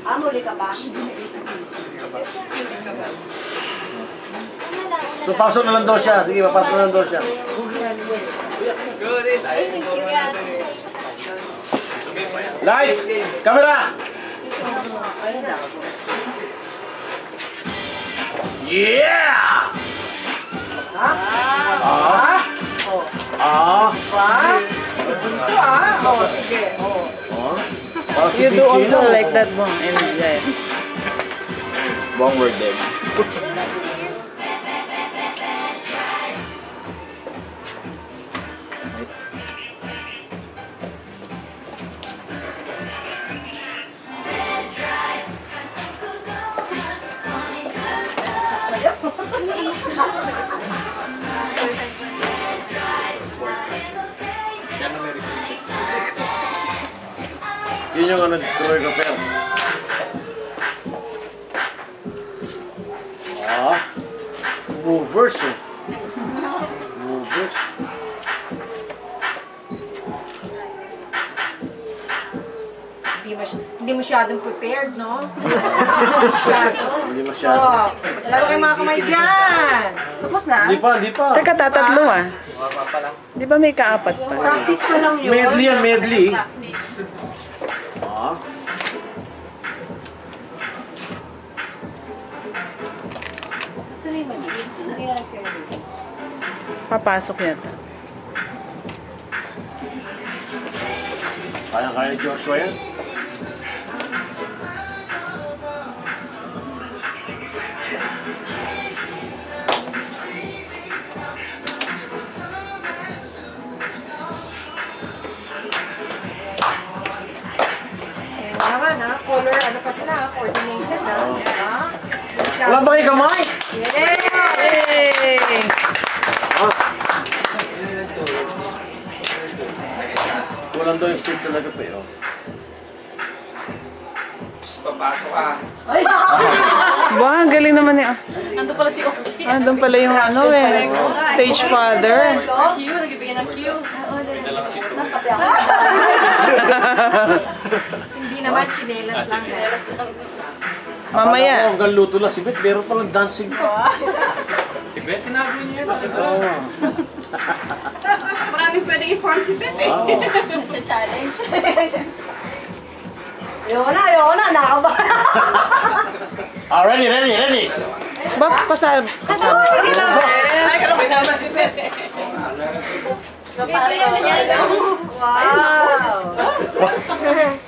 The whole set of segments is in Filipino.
Muli ka ba? So, pasok na lang daw siya. Sige, papasok na lang daw siya. Lights! Camera! Yeah! You do also like that, Bong. And yeah. Bong word then. Yun yung ano, Troy Gaper. Movers eh. Movers. Hindi masyadong prepared, no? Hindi masyado. Lalo kayo mga kamay dyan. Tapos na? Hindi pa. Teka, tatatlo ah. Di ba may kaapat pa? Practice ko lang yun. Medley yan, medley. Papasok yata. Kaya ni Joshua yan. Color, ano pa sila, coordinated na. Wala ba kayo kamay? Yay! Kulang daw yung stage talaga pa yun. Papasok ka. Ba, ang galing naman niya. Nandun pala si Ochi. Nandun pala yung ano eh. Stage father. Q, nagbibigyan ng Q. Hindi naman, chinelas lang. Mamaya. Akala ko hanggang luto lang si Beth, meron palang dancing pa. Si Beth, tinago niya yun. Maraming pwedeng i-form si Beth eh. Challenge. Ayoko na, nakabahan. Ready. Ba, kasama. Ay, kasama si Beth. Wow.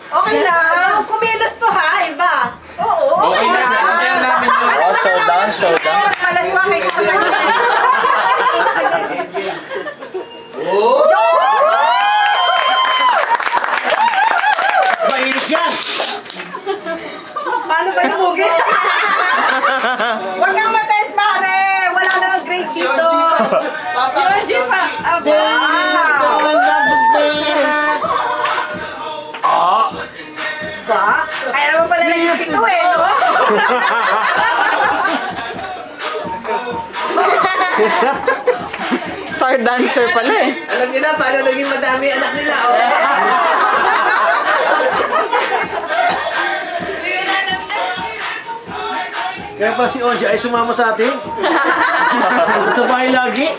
Okay lang. Kumilos to ha, iba. Oo, okay lang. Kaya namin yun. Showdown. Palaswa kay kasama. Mainit yan! Paano ba yung mugi? Huwag kang mates, pare! Wala namang grade sheet to. Yoshi pa! Ba? Kaya naman pala naging pito eh, no? Star dancer pala eh. Alam niyo na, paano naging madami anak nila, oh. Kaya pa si Onja ay sumama sa atin. Sa bahay lagi.